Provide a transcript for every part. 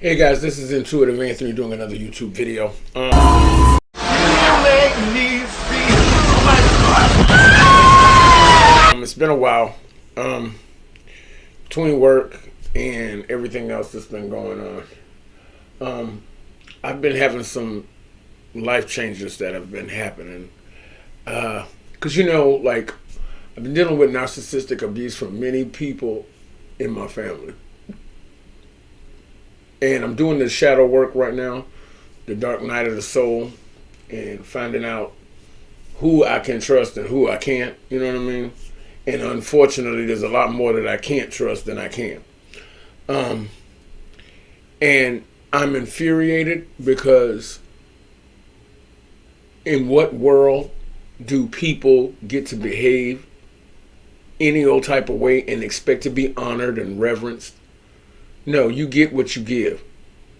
Hey guys, this is Intuitive Anthony doing another YouTube video. It's been a while between work and everything else that's been going on. I've been having some life changes that have been happening. Because like I've been dealing with narcissistic abuse from many people in my family. And I'm doing the shadow work right now, the dark night of the soul, and finding out who I can trust and who I can't, you know what I mean? And unfortunately, there's a lot more that I can't trust than I can. And I'm infuriated because in what world do people get to behave any old type of way and expect to be honored and reverenced? No, you get what you give.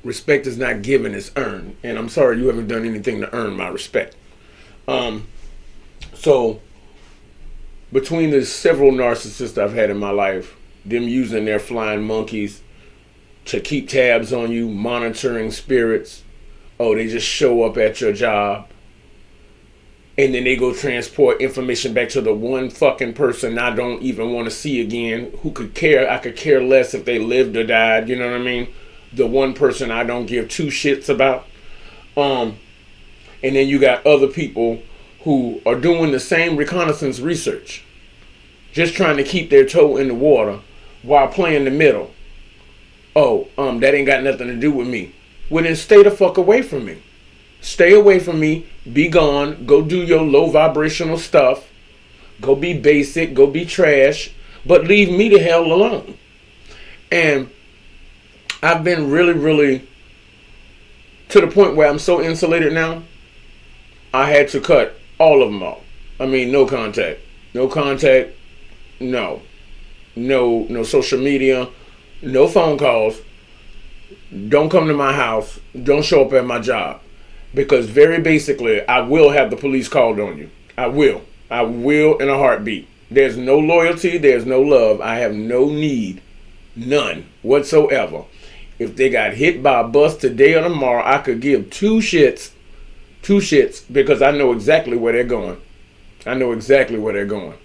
Respect is not given, it's earned. And I'm sorry you haven't done anything to earn my respect. So, between the several narcissists I've had in my life, them using their flying monkeys to keep tabs on you, monitoring spirits. Oh, they just show up at your job. And then they go transport information back to the one fucking person I don't even want to see again. Who could care? I could care less if they lived or died. You know what I mean? The one person I don't give two shits about. And then you got other people who are doing the same reconnaissance research. Just trying to keep their toe in the water while playing the middle. Oh, that ain't got nothing to do with me. Well, then stay the fuck away from me. Stay away from me, be gone, go do your low vibrational stuff, go be basic, go be trash, but leave me the hell alone. And I've been really to the point where I'm so insulated now, I had to cut all of them off. I mean, no contact, no social media, no phone calls, don't come to my house, don't show up at my job. Because very basically, I will have the police called on you. I will in a heartbeat. There's no loyalty, there's no love. I have no need, none whatsoever. If they got hit by a bus today or tomorrow, I could give two shits, because I know exactly where they're going. I know exactly where they're going.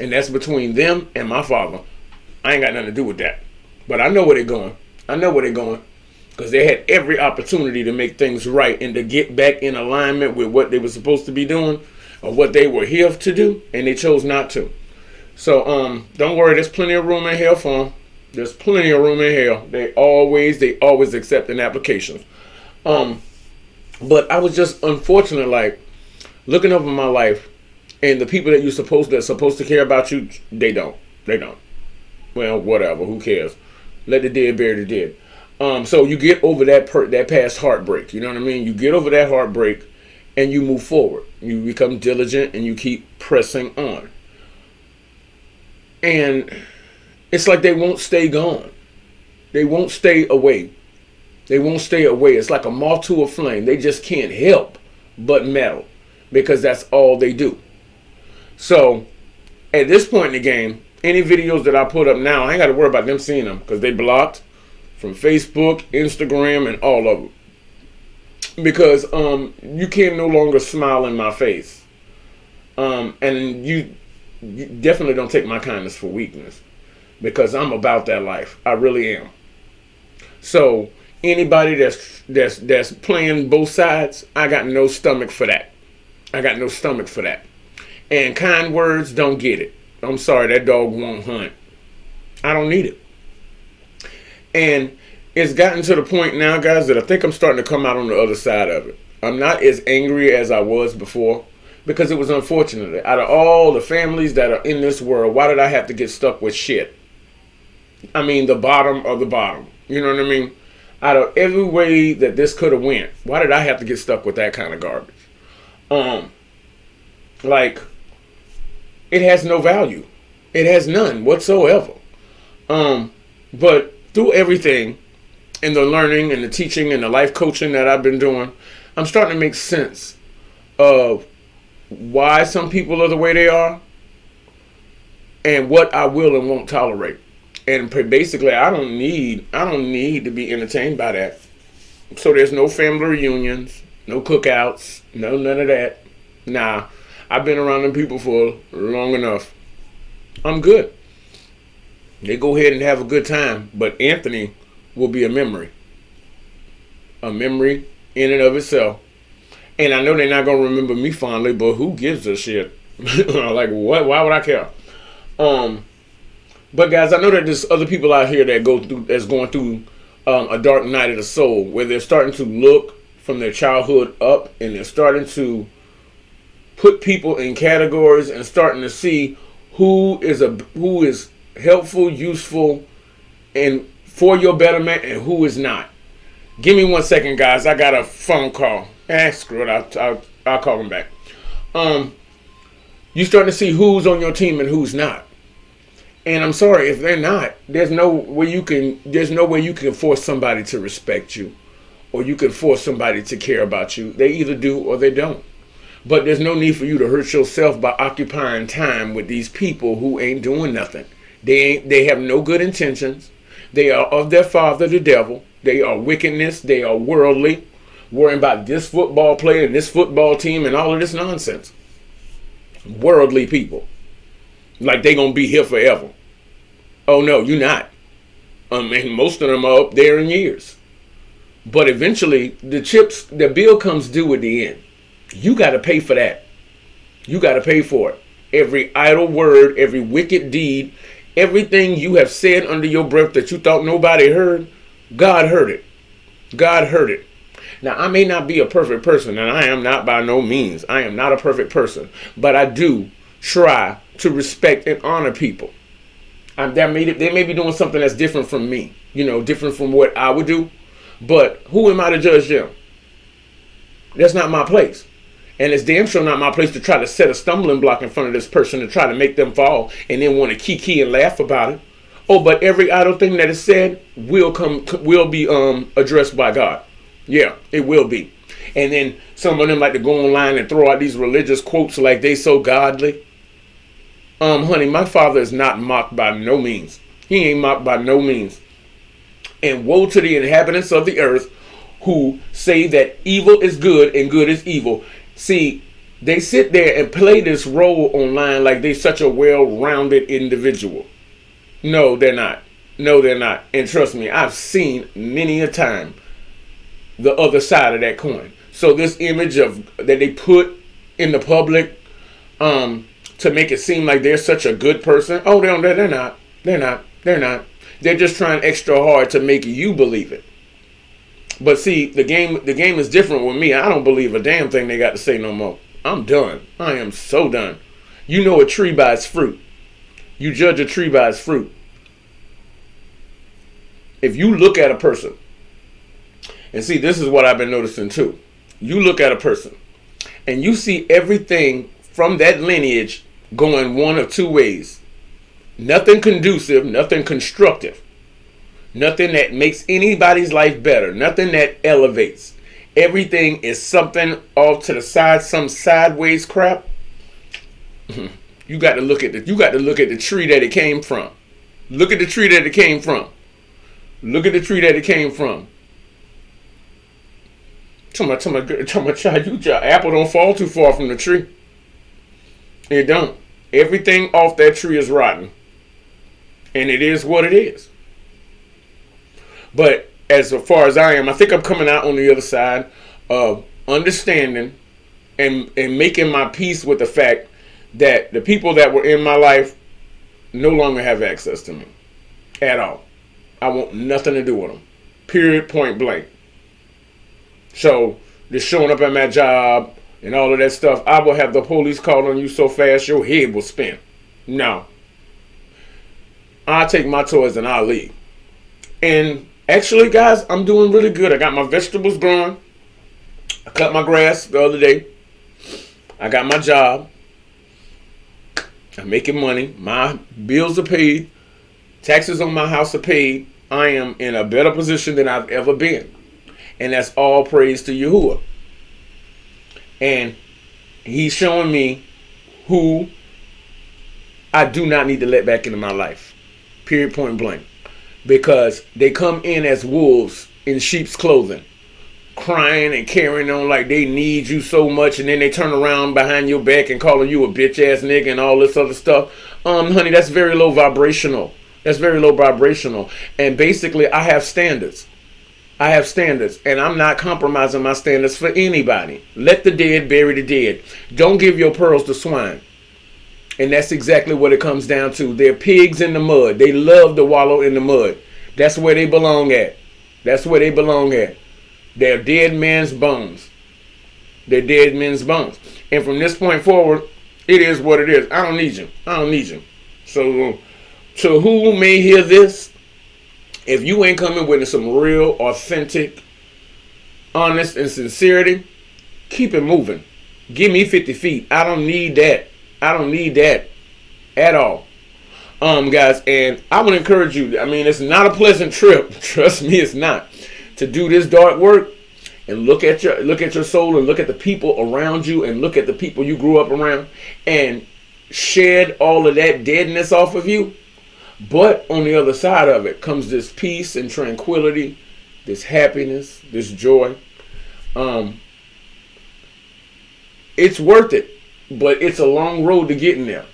And that's between them and my father. I ain't got nothing to do with that. But I know where they're going. Because they had every opportunity to make things right and to get back in alignment with what they were supposed to be doing or what they were here to do, and they chose not to. So don't worry, there's plenty of room in hell for them. There's plenty of room in hell. They always accepting applications. But I was just unfortunate, like looking over my life, and the people that are supposed to care about you, they don't. Well, whatever. Who cares? Let the dead bury the dead. So you get over that past heartbreak. You know what I mean? You get over that heartbreak and you move forward. You become diligent and you keep pressing on. And it's like they won't stay gone. They won't stay away. It's like a moth to a flame. They just can't help but meddle because that's all they do. So at this point in the game, any videos that I put up now, I ain't got to worry about them seeing them because they blocked from Facebook, Instagram, and all of them. Because you can no longer smile in my face. And you definitely don't take my kindness for weakness. Because I'm about that life. I really am. So anybody that's playing both sides, I got no stomach for that. And kind words don't get it. I'm sorry, that dog won't hunt. I don't need it. And it's gotten to the point now, guys, that I think I'm starting to come out on the other side of it. I'm not as angry as I was before because it was unfortunate. Out of all the families that are in this world, why did I have to get stuck with shit? I mean, the bottom of the bottom. You know what I mean? Out of every way that this could have went, why did I have to get stuck with that kind of garbage? Like, it has no value. It has none whatsoever. But through everything and the learning and the teaching and the life coaching that I've been doing, I'm starting to make sense of why some people are the way they are and what I will and won't tolerate. And basically, I don't need to be entertained by that. So there's no family reunions, no cookouts, no none of that. Nah, I've been around them people for long enough. I'm good. They go ahead and have a good time, but Anthony will be a memory in and of itself. And I know they're not gonna remember me fondly, but who gives a shit? Like what? Why would I care? But guys, I know that there's other people out here that's going through a dark night of the soul, where they're starting to look from their childhood up, and they're starting to put people in categories and starting to see who is helpful, useful, and for your betterment, and who is not. Give me 1 second, guys. I got a phone call. Screw it. I'll call them back. You starting to see who's on your team and who's not. And I'm sorry, if they're not, there's no way you can force somebody to respect you, or you can force somebody to care about you. They either do or they don't. But there's no need for you to hurt yourself by occupying time with these people who ain't doing nothing. They have no good intentions. They are of their father, the devil. They are wickedness. They are worldly, worrying about this football player and this football team and all of this nonsense. Worldly people. Like they gonna be here forever. Oh no, you're not. And most of them are up there in years. But eventually, the bill comes due at the end. You got to pay for that. You got to pay for it. Every idle word, every wicked deed, everything you have said under your breath that you thought nobody heard, God heard it. God heard it. Now, I may not be a perfect person, and I am not by no means. I am not a perfect person. But I do try to respect and honor people. They may be doing something that's different from me, different from what I would do. But who am I to judge them? That's not my place. And it's damn sure not my place to try to set a stumbling block in front of this person to try to make them fall and then want to kiki and laugh about it. Oh, but every idle thing that is said will be addressed by God. Yeah, it will be. And then some of them like to go online and throw out these religious quotes like they so godly. Honey, my father is not mocked by no means. He ain't mocked by no means. And woe to the inhabitants of the earth who say that evil is good and good is evil. See, they sit there and play this role online like they're such a well-rounded individual. No, they're not. No, they're not. And trust me, I've seen many a time the other side of that coin. So this image that they put in the public to make it seem like they're such a good person. Oh, they're not. They're not. They're not. They're just trying extra hard to make you believe it. But see, the game is different with me. I don't believe a damn thing they got to say no more. I'm done. I am so done. You know a tree by its fruit. You judge a tree by its fruit. If you look at a person, and see, this is what I've been noticing too. You look at a person, and you see everything from that lineage going one of two ways. Nothing conducive, nothing constructive. Nothing that makes anybody's life better. Nothing that elevates. Everything is something off to the side, some sideways crap. You got to look at the tree that it came from. Look at the tree that it came from. Look at the tree that it came from. Tell my child, apple don't fall too far from the tree. It don't. Everything off that tree is rotten. And it is what it is. But as far as I am, I think I'm coming out on the other side of understanding and making my peace with the fact that the people that were in my life no longer have access to me at all. I want nothing to do with them. Period, point blank. So, just showing up at my job and all of that stuff, I will have the police called on you so fast your head will spin. No. I'll take my toys and I'll leave. And actually, guys, I'm doing really good. I got my vegetables growing. I cut my grass the other day. I got my job. I'm making money. My bills are paid. Taxes on my house are paid. I am in a better position than I've ever been. And that's all praise to Yahuwah. And he's showing me who I do not need to let back into my life. Period, point blank. Because they come in as wolves in sheep's clothing, crying and carrying on like they need you so much, and then they turn around behind your back and calling you a bitch ass nigga and all this other stuff. Honey, that's very low vibrational. That's very low vibrational. And basically, I have standards. I have standards, and I'm not compromising my standards for anybody. Let the dead bury the dead. Don't give your pearls to swine. And that's exactly what it comes down to. They're pigs in the mud. They love to wallow in the mud. That's where they belong at. That's where they belong at. They're dead men's bones. They're dead men's bones. And from this point forward, it is what it is. I don't need you. I don't need you. So, to who may hear this, if you ain't coming with some real, authentic, honest, and sincerity, keep it moving. Give me 50 feet. I don't need that. I don't need that at all. Guys, and I would encourage you, I mean, it's not a pleasant trip. Trust me, it's not. To do this dark work and look at your soul and look at the people around you and look at the people you grew up around and shed all of that deadness off of you. But on the other side of it comes this peace and tranquility, this happiness, this joy. It's worth it, but it's a long road to getting there.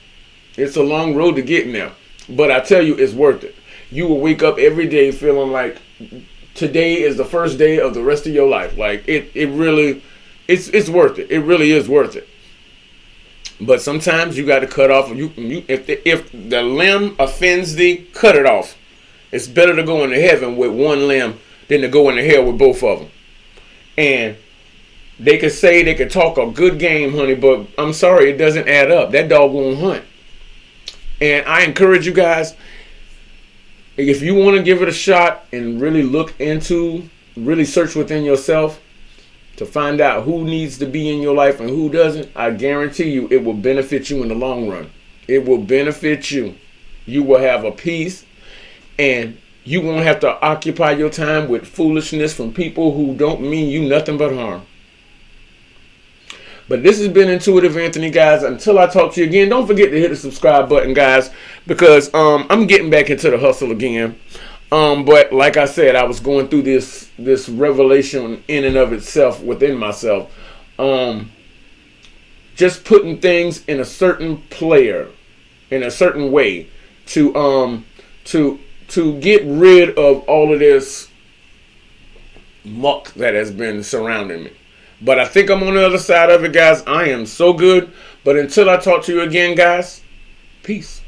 It's a long road to getting there. But I tell you, it's worth it. You will wake up every day feeling like today is the first day of the rest of your life. Like it's worth it. It really is worth it. But sometimes you got to cut off. If the limb offends thee, cut it off. It's better to go into heaven with one limb than to go into hell with both of them. And they could talk a good game, honey, but I'm sorry, it doesn't add up. That dog won't hunt. And I encourage you guys, if you want to give it a shot and really really search within yourself to find out who needs to be in your life and who doesn't, I guarantee you it will benefit you in the long run. It will benefit you. You will have a peace, and you won't have to occupy your time with foolishness from people who don't mean you nothing but harm. But this has been Intuitive Anthony, guys. Until I talk to you again, don't forget to hit the subscribe button, guys, because I'm getting back into the hustle again. But like I said, I was going through this revelation in and of itself within myself. Just putting things in a certain player, in a certain way, to get rid of all of this muck that has been surrounding me. But I think I'm on the other side of it, guys. I am so good. But until I talk to you again, guys, peace.